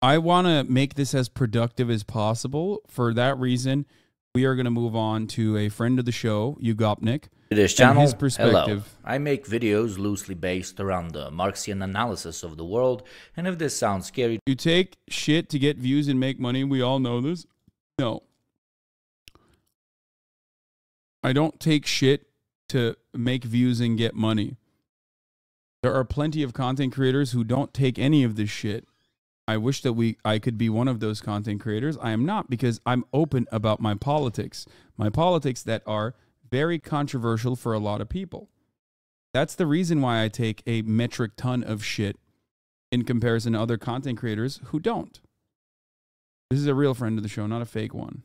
I want to make this as productive as possible. For that reason, we are going to move on to a friend of the show, Ugopnik, To this and channel, his perspective. hello. I make videos loosely based around the Marxian analysis of the world, and if this sounds scary, You take shit to get views and make money. We all know this. No. I don't take shit to make views and get money. There are plenty of content creators who don't take any of this shit. I wish that I could be one of those content creators. I am not, because I'm open about my politics. My politics that are very controversial for a lot of people. That's the reason why I take a metric ton of shit in comparison to other content creators who don't. This is a real friend of the show, not a fake one.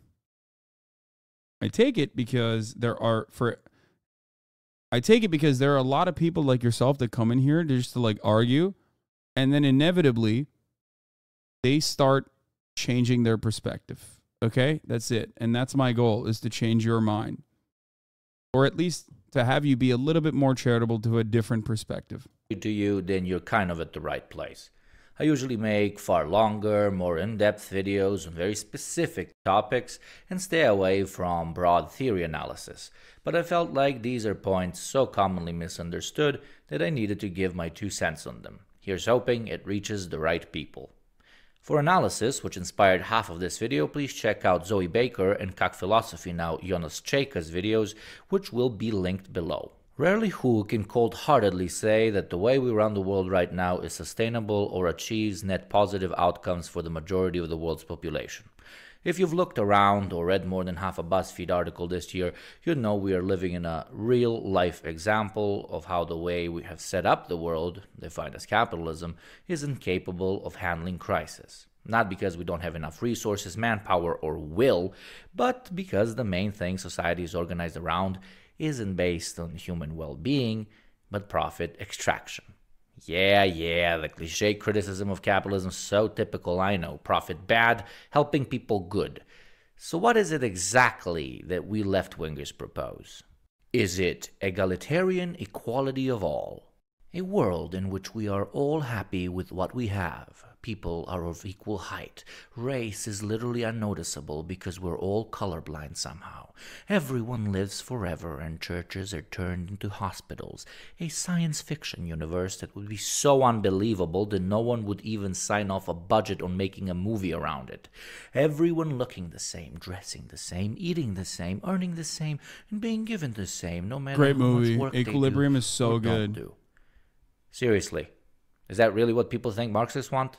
I take it because there are a lot of people like yourself that come in here just to like argue, and then inevitably they start changing their perspective. Okay? That's it. And that's my goal, is to change your mind. Or at least to have you be a little bit more charitable to a different perspective. to you, then you're kind of at the right place. I usually make far longer, more in-depth videos on very specific topics and stay away from broad theory analysis, but I felt like these are points so commonly misunderstood that I needed to give my 2 cents on them. Here's hoping it reaches the right people. For analysis, which inspired half of this video, please check out Zoe Baker and Kak Philosophy Now Jonas Cheka's videos, which will be linked below. Rarely who can cold-heartedly say that the way we run the world right now is sustainable or achieves net positive outcomes for the majority of the world's population. If you've looked around or read more than half a BuzzFeed article this year, you know we are living in a real-life example of how the way we have set up the world, defined as capitalism, is incapable of handling crisis. Not because we don't have enough resources, manpower, or will, but because the main thing society is organized around isn't based on human well-being, but profit extraction. Yeah, the cliché criticism of capitalism is so typical, I know. Profit bad, helping people good. So what is it exactly that we left-wingers propose? Is it egalitarian equality of all? A world in which we are all happy with what we have. People are of equal height. Race is literally unnoticeable because we're all colorblind somehow. Everyone lives forever and churches are turned into hospitals. A science fiction universe that would be so unbelievable that no one would even sign off a budget on making a movie around it. Everyone looking the same, dressing the same, eating the same, earning the same, and being given the same, no matter Great how movie. much work Equilibrium they do is so or don't good. do. Seriously, is that really what people think Marxists want?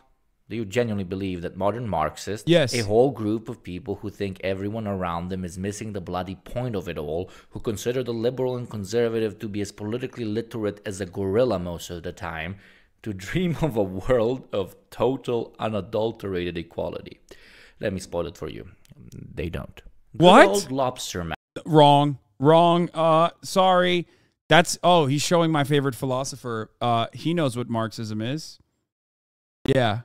Do you genuinely believe that modern Marxists, Yes. a whole group of people who think everyone around them is missing the bloody point of it all, who consider the liberal and conservative to be as politically literate as a gorilla most of the time, to dream of a world of total unadulterated equality? Let me spoil it for you. They don't. What? Good old lobster man. Wrong. Sorry. He's showing my favorite philosopher. He knows what Marxism is. Yeah.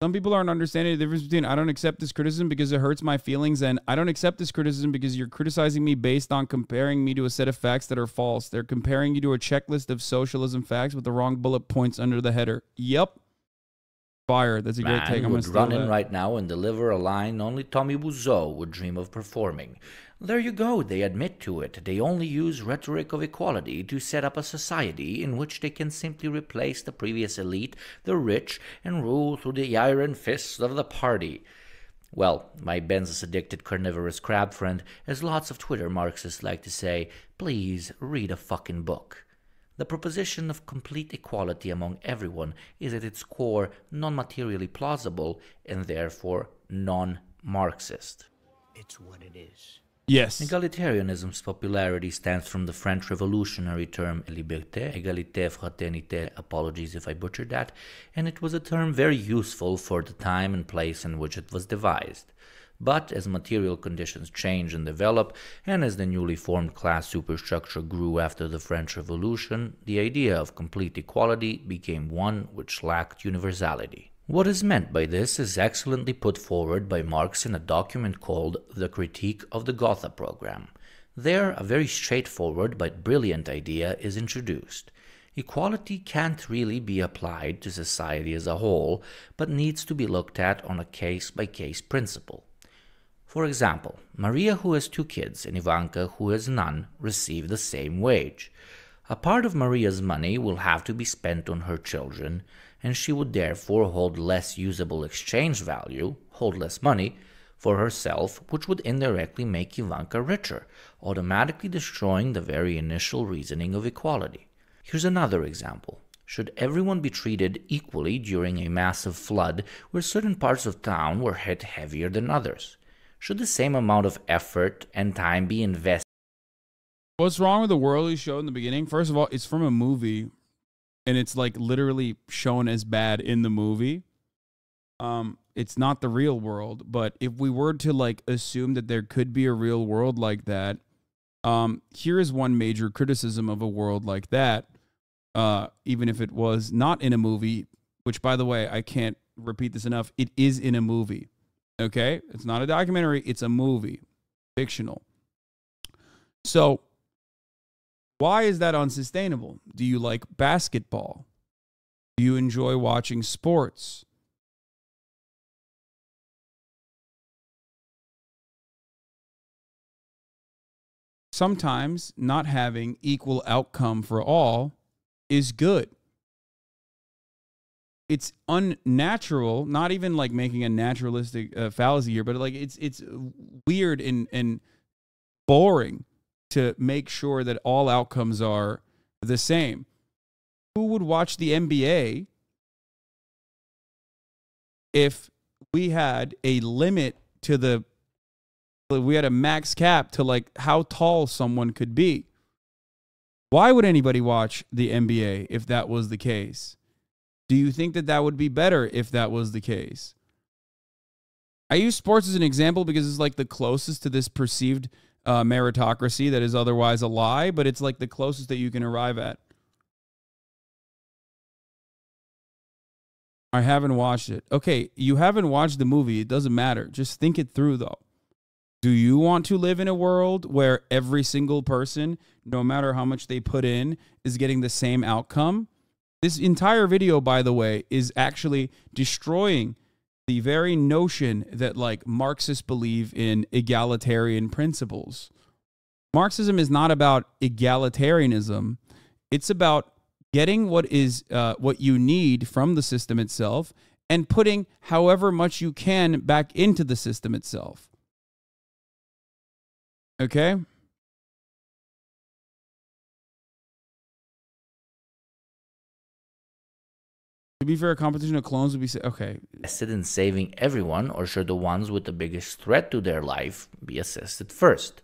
Some people aren't understanding the difference between I don't accept this criticism because it hurts my feelings, and I don't accept this criticism because you're criticizing me based on comparing me to a set of facts that are false. They're comparing you to a checklist of socialism facts with the wrong bullet points under the header. Yep. Fire. That's a great take. I'm going to would run in right now and deliver a line only Tommy Wiseau would dream of performing. There you go, they admit to it. They only use rhetoric of equality to set up a society in which they can simply replace the previous elite, the rich, and rule through the iron fists of the party. Well, my benzos-addicted carnivorous crab friend, as lots of Twitter Marxists like to say, please read a fucking book. The proposition of complete equality among everyone is at its core non-materially plausible and therefore non-Marxist. It's what it is. Yes. Egalitarianism's popularity stems from the French revolutionary term liberté, égalité, fraternité, apologies if I butchered that, and it was a term very useful for the time and place in which it was devised. But as material conditions change and develop, and as the newly formed class superstructure grew after the French Revolution, the idea of complete equality became one which lacked universality. What is meant by this is excellently put forward by Marx in a document called The Critique of the Gotha Program. There, a very straightforward but brilliant idea is introduced. Equality can't really be applied to society as a whole, but needs to be looked at on a case-by-case principle. For example, Maria, who has 2 kids, and Ivanka, who has none, receive the same wage. A part of Maria's money will have to be spent on her children, and she would therefore hold less usable exchange value, hold less money, for herself, which would indirectly make Ivanka richer, automatically destroying the very initial reasoning of equality. Here's another example. Should everyone be treated equally during a massive flood where certain parts of town were hit heavier than others? Should the same amount of effort and time be invested? What's wrong with the world he showed in the beginning? First of all, it's from a movie, and it's like literally shown as bad in the movie. It's not the real world, but if we were to like assume that there could be a real world like that, here is one major criticism of a world like that, even if it was not in a movie, which, by the way, I can't repeat this enough. It is in a movie, okay? It's not a documentary. It's a movie, fictional. So why is that unsustainable? Do you like basketball? Do you enjoy watching sports? Sometimes not having equal outcome for all is good. It's unnatural, not even like making a naturalistic fallacy here, but like it's weird and boring to make sure that all outcomes are the same. Who would watch the NBA if we had a limit to we had a max cap to like how tall someone could be? Why would anybody watch the NBA if that was the case? Do you think that that would be better if that was the case? I use sports as an example because it's like the closest to this perceived meritocracy that is otherwise a lie, but it's like the closest that you can arrive at. I haven't watched it. Okay, you haven't watched the movie. It doesn't matter. Just think it through, though. Do you want to live in a world where every single person, no matter how much they put in, is getting the same outcome? This entire video, by the way, is actually destroying the very notion that like Marxists believe in egalitarian principles. Marxism is not about egalitarianism. It's about getting what you need from the system itself and putting however much you can back into the system itself. Okay? To be fair, a competition of clones would be... Okay. Invested in saving everyone, or should the ones with the biggest threat to their life be assisted first?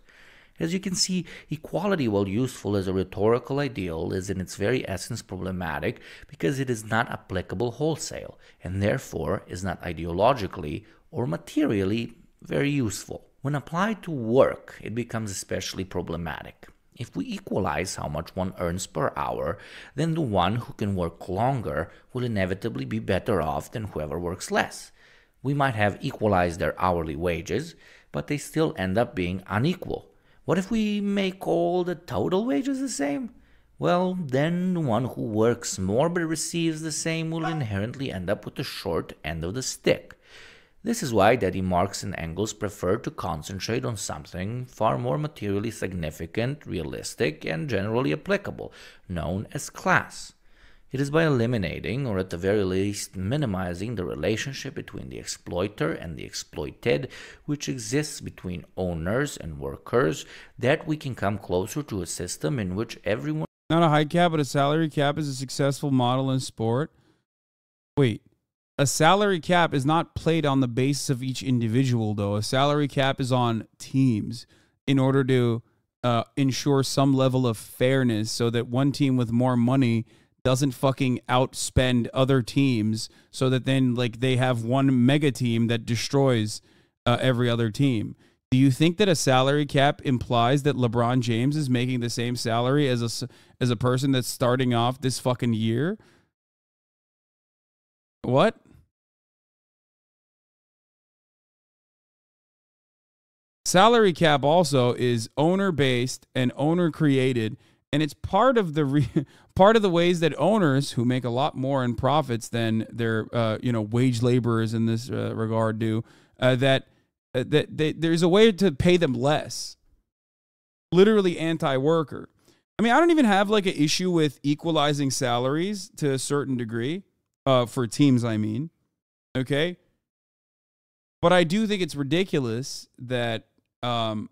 As you can see, equality, while useful as a rhetorical ideal, is in its very essence problematic because it is not applicable wholesale, and therefore is not ideologically or materially very useful. When applied to work, it becomes especially problematic. If we equalize how much one earns per hour, then the one who can work longer will inevitably be better off than whoever works less. We might have equalized their hourly wages, but they still end up being unequal. What if we make all the total wages the same? Well, then the one who works more but receives the same will inherently end up with the short end of the stick. This is why Daddy Marx and Engels prefer to concentrate on something far more materially significant, realistic, and generally applicable, known as class. It is by eliminating, or at the very least minimizing, the relationship between the exploiter and the exploited, which exists between owners and workers, that we can come closer to a system in which everyone... Not a high cap, but a salary cap is a successful model in sport. Wait. A salary cap is not played on the basis of each individual, though. A salary cap is on teams in order to ensure some level of fairness so that one team with more money doesn't fucking outspend other teams so that then like they have one mega team that destroys every other team. Do you think that a salary cap implies that LeBron James is making the same salary as a person that's starting off this fucking year? What? Salary cap also is owner-based and owner-created, and it's part of the part of the ways that owners who make a lot more in profits than their wage laborers in this regard do, there's a way to pay them less. Literally anti-worker. I mean, I don't even have like an issue with equalizing salaries to a certain degree, for teams, I mean. Okay? But I do think it's ridiculous that, that's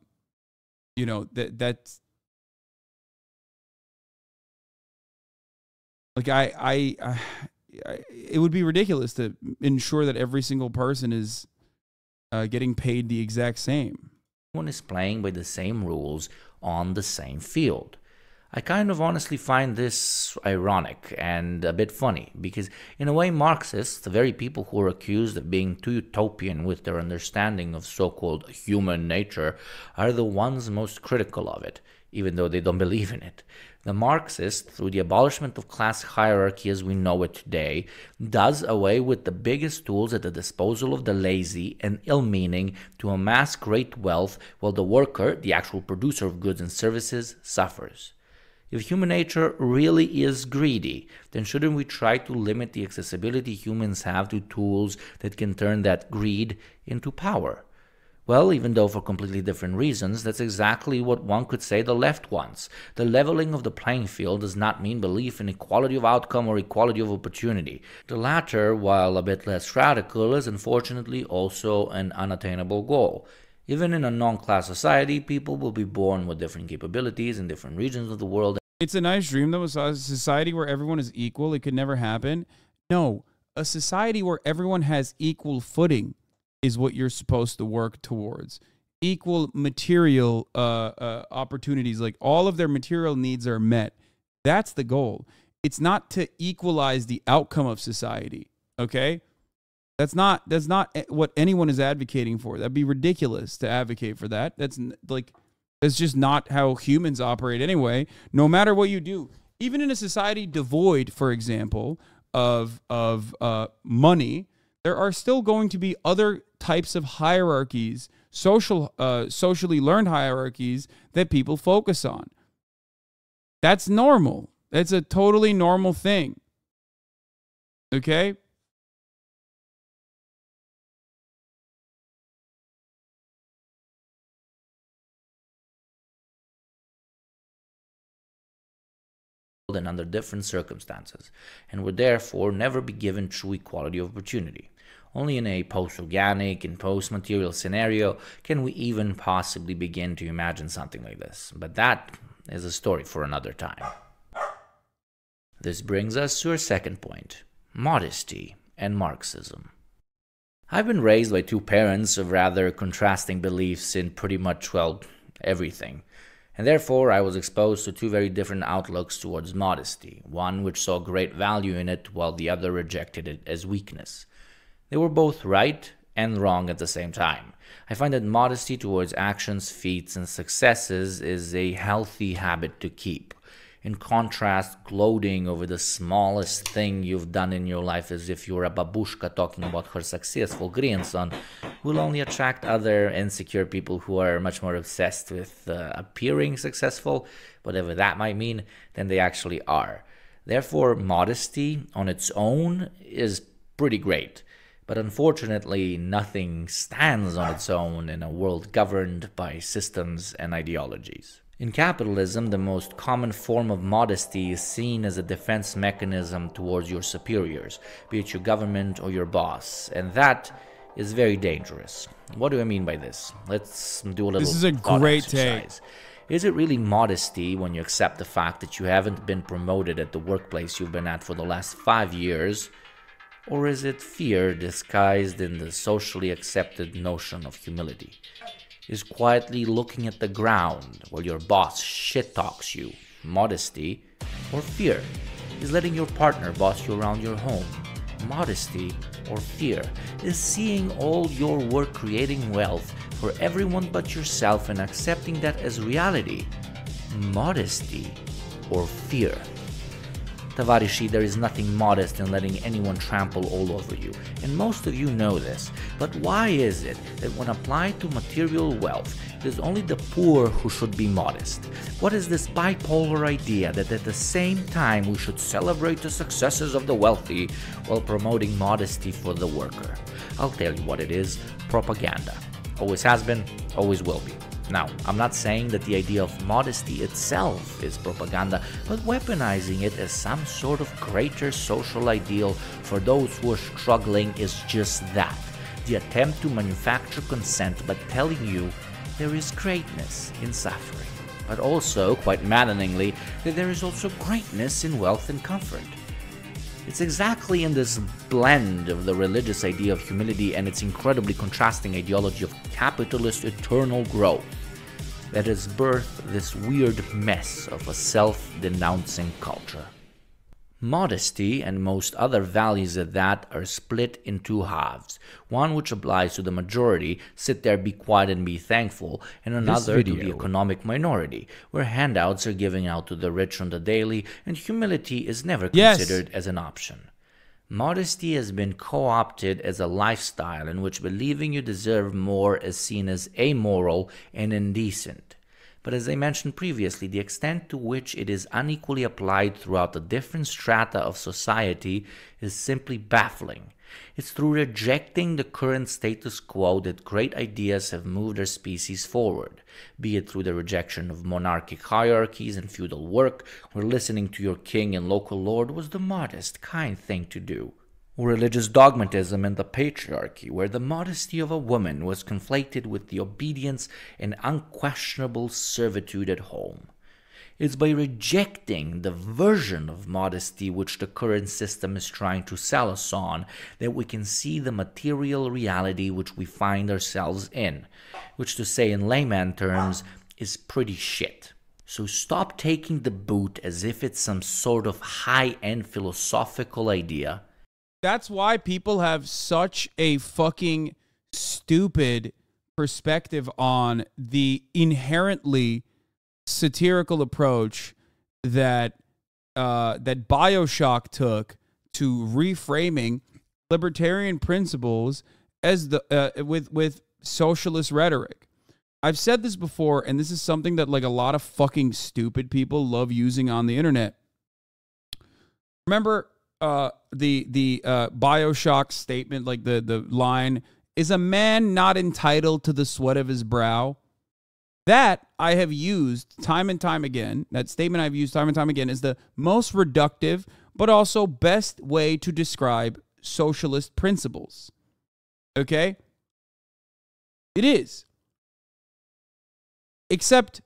like it would be ridiculous to ensure that every single person is getting paid the exact same. Everyone is playing by the same rules on the same field. I kind of honestly find this ironic and a bit funny, because in a way Marxists, the very people who are accused of being too utopian with their understanding of so-called human nature, are the ones most critical of it, even though they don't believe in it. The Marxist, through the abolishment of class hierarchy as we know it today, does away with the biggest tools at the disposal of the lazy and ill-meaning to amass great wealth, while the worker, the actual producer of goods and services, suffers. If human nature really is greedy, then shouldn't we try to limit the accessibility humans have to tools that can turn that greed into power? Well, even though for completely different reasons, that's exactly what one could say the left wants. The leveling of the playing field does not mean belief in equality of outcome or equality of opportunity. The latter, while a bit less radical, is unfortunately also an unattainable goal. Even in a non-class society, people will be born with different capabilities in different regions of the world. It's a nice dream, though, a society where everyone is equal. It could never happen. No, a society where everyone has equal footing is what you're supposed to work towards. Equal material opportunities, like all of their material needs are met. That's the goal. It's not to equalize the outcome of society, okay? That's not what anyone is advocating for. That'd be ridiculous to advocate for that. That's just not how humans operate anyway, no matter what you do. Even in a society devoid, for example, of money, there are still going to be other types of hierarchies, socially learned hierarchies that people focus on. That's normal. That's a totally normal thing. Okay? And under different circumstances, and would therefore never be given true equality of opportunity. Only in a post-organic and post-material scenario can we even possibly begin to imagine something like this, but that is a story for another time. This brings us to our second point, modesty and Marxism. I've been raised by two parents of rather contrasting beliefs in pretty much, well, everything. And therefore, I was exposed to two very different outlooks towards modesty, one which saw great value in it, while the other rejected it as weakness. They were both right and wrong at the same time. I find that modesty towards actions, feats, and successes is a healthy habit to keep. In contrast, gloating over the smallest thing you've done in your life as if you're a babushka talking about her successful grandson will only attract other insecure people who are much more obsessed with appearing successful, whatever that might mean, than they actually are. Therefore, modesty on its own is pretty great. But unfortunately, nothing stands on its own in a world governed by systems and ideologies. In capitalism, the most common form of modesty is seen as a defense mechanism towards your superiors, be it your government or your boss, and that is very dangerous. What do I mean by this? Let's do a little This is a great take. Is it really modesty when you accept the fact that you haven't been promoted at the workplace you've been at for the last 5 years? Or is it fear disguised in the socially accepted notion of humility? Is quietly looking at the ground while your boss shit-talks you modesty or fear? Is letting your partner boss you around your home modesty or fear? Is seeing all your work creating wealth for everyone but yourself and accepting that as reality modesty or fear? Tavarishi, there is nothing modest in letting anyone trample all over you, and most of you know this. But why is it that when applied to material wealth, it is only the poor who should be modest? What is this bipolar idea that at the same time we should celebrate the successes of the wealthy while promoting modesty for the worker? I'll tell you what it is: propaganda. Always has been, always will be. Now, I'm not saying that the idea of modesty itself is propaganda, but weaponizing it as some sort of greater social ideal for those who are struggling is just that. The attempt to manufacture consent by telling you there is greatness in suffering, but also, quite maddeningly, that there is also greatness in wealth and comfort. It's exactly in this blend of the religious idea of humility and its incredibly contrasting ideology of capitalist eternal growth that has birthed this weird mess of a self-denouncing culture. Modesty and most other values at that are split in two halves. One which applies to the majority, sit there, be quiet and be thankful, and another to the economic minority, where handouts are given out to the rich on the daily and humility is never considered as an option. Modesty has been co-opted as a lifestyle in which believing you deserve more is seen as amoral and indecent. But as I mentioned previously, the extent to which it is unequally applied throughout the different strata of society is simply baffling. It's through rejecting the current status quo that great ideas have moved our species forward, be it through the rejection of monarchic hierarchies and feudal work, where listening to your king and local lord was the modest, kind thing to do, or religious dogmatism and the patriarchy, where the modesty of a woman was conflated with the obedience and unquestionable servitude at home. It's by rejecting the version of modesty which the current system is trying to sell us on that we can see the material reality which we find ourselves in, which, to say in layman terms, is pretty shit. So stop taking the boot as if it's some sort of high-end philosophical idea. That's why people have such a fucking stupid perspective on the inherently satirical approach that that BioShock took to reframing libertarian principles as the with socialist rhetoric. I've said this before, and this is something that like a lot of fucking stupid people love using on the internet. Remember the BioShock statement, like the line, "Is a man not entitled to the sweat of his brow?" That I have used time and time again. That statement I've used time and time again is the most reductive, but also best way to describe socialist principles. Okay? It is. Except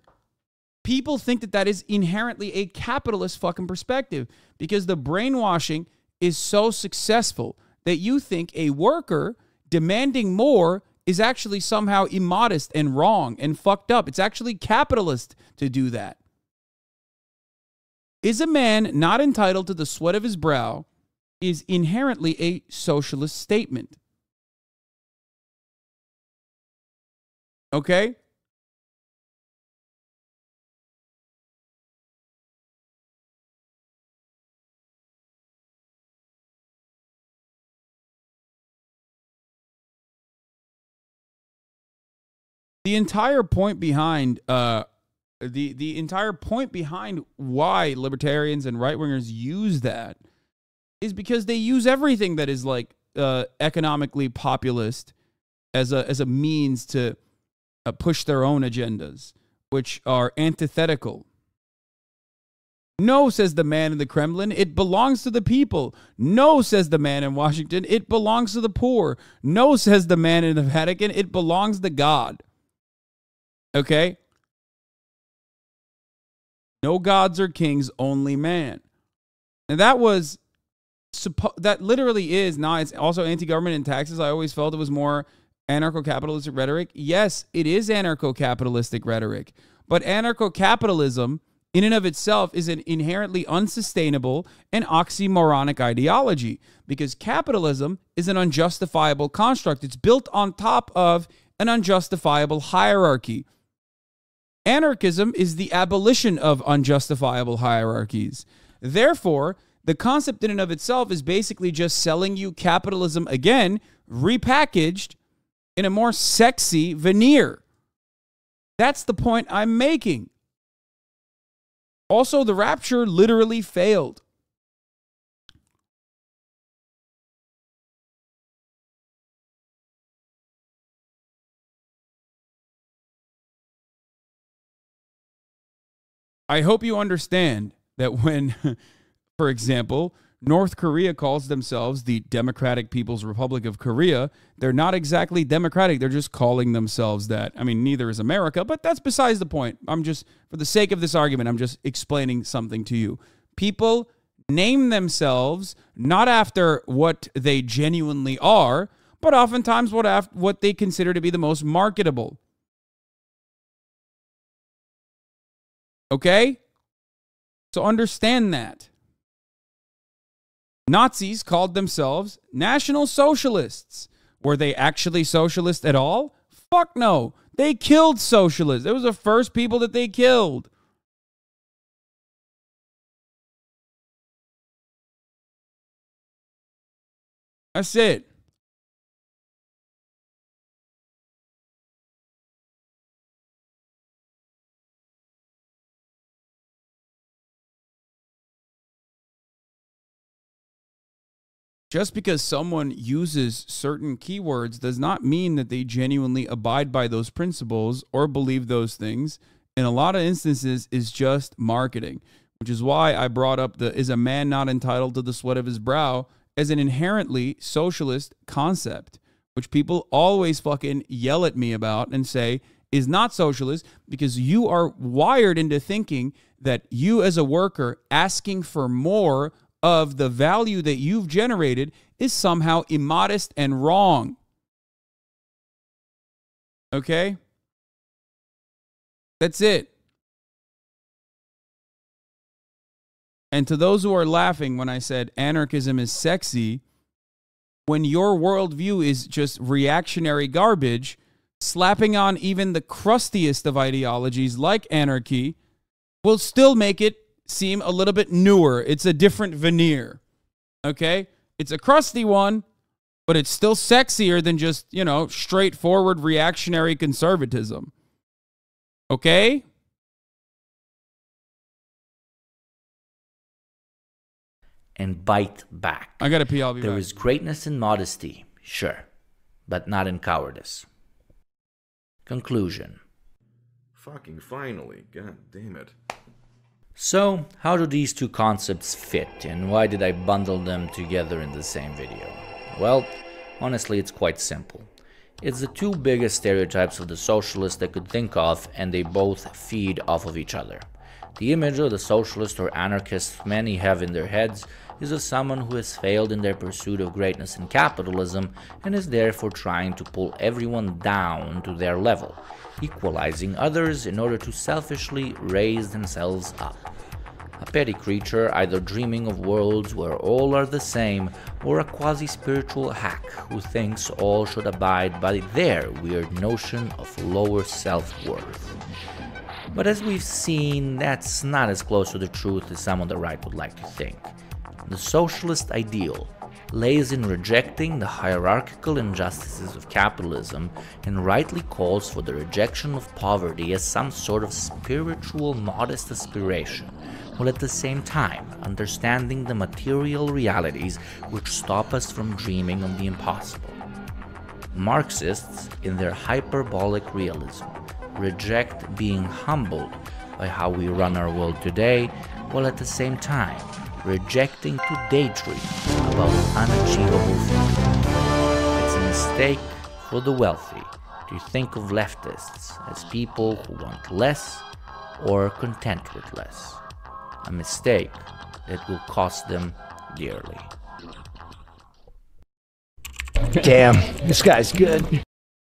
people think that that is inherently a capitalist fucking perspective because the brainwashing is so successful that you think a worker demanding more is actually somehow immodest and wrong and fucked up. It's actually capitalist to do that. Is a man not entitled to the sweat of his brow is inherently a socialist statement. Okay? The entire point behind the entire point behind why libertarians and right-wingers use that is because they use everything that is like economically populist as a means to push their own agendas, which are antithetical. No, says the man in the Kremlin, it belongs to the people. No, says the man in Washington, it belongs to the poor. No, says the man in the Vatican, it belongs to God. Okay? No gods or kings, only man. And that was, that literally is, now it's also anti-government and taxes. I always felt it was more anarcho-capitalistic rhetoric. Yes, it is anarcho-capitalistic rhetoric. But anarcho-capitalism, in and of itself, is an inherently unsustainable and oxymoronic ideology. Because capitalism is an unjustifiable construct. It's built on top of an unjustifiable hierarchy. Anarchism is the abolition of unjustifiable hierarchies. Therefore, The concept in and of itself is basically just selling you capitalism again, repackaged in a more sexy veneer. That's the point I'm making. Also, the rapture literally failed. I hope you understand that when, for example, North Korea calls themselves the Democratic People's Republic of Korea, they're not exactly democratic. They're just calling themselves that. I mean, neither is America, but that's besides the point. I'm just, for the sake of this argument, I'm just explaining something to you. People name themselves not after what they genuinely are, but oftentimes what they consider to be the most marketable. Okay? So understand that. Nazis called themselves National Socialists. Were they actually socialist at all? Fuck no. They killed socialists. It was the first people that they killed. That's it. Just because someone uses certain keywords does not mean that they genuinely abide by those principles or believe those things. In a lot of instances, is just marketing, which is why I brought up the "is a man not entitled to the sweat of his brow" as an inherently socialist concept, which people always fucking yell at me about and say is not socialist, because you are wired into thinking that you as a worker asking for more of the value that you've generated is somehow immodest and wrong. Okay? That's it. And to those who are laughing when I said anarchism is sexy, when your worldview is just reactionary garbage, slapping on even the crustiest of ideologies like anarchy will still make it seem a little bit newer. It's a different veneer. Okay? It's a crusty one, but it's still sexier than just, straightforward reactionary conservatism. Okay? And bite back. I gotta pee, I'll be back. There is greatness in modesty, sure, but not in cowardice. Conclusion. Fucking finally. God damn it. So, how do these two concepts fit, and why did I bundle them together in the same video? Well, honestly, it's quite simple. It's the two biggest stereotypes of the socialist I could think of, and they both feed off of each other. The image of the socialist or anarchist many have in their heads is of someone who has failed in their pursuit of greatness in capitalism and is therefore trying to pull everyone down to their level, equalizing others in order to selfishly raise themselves up. A petty creature either dreaming of worlds where all are the same, or a quasi-spiritual hack who thinks all should abide by their weird notion of lower self-worth. But as we've seen, that's not as close to the truth as some on the right would like to think. The socialist ideal lays in rejecting the hierarchical injustices of capitalism and rightly calls for the rejection of poverty as some sort of spiritual modest aspiration, while at the same time understanding the material realities which stop us from dreaming of the impossible. Marxists, in their hyperbolic realism, reject being humbled by how we run our world today, while at the same time rejecting to daydream about an unachievable future. It's a mistake for the wealthy to think of leftists as people who want less or are content with less. A mistake that will cost them dearly. Damn, this guy's good.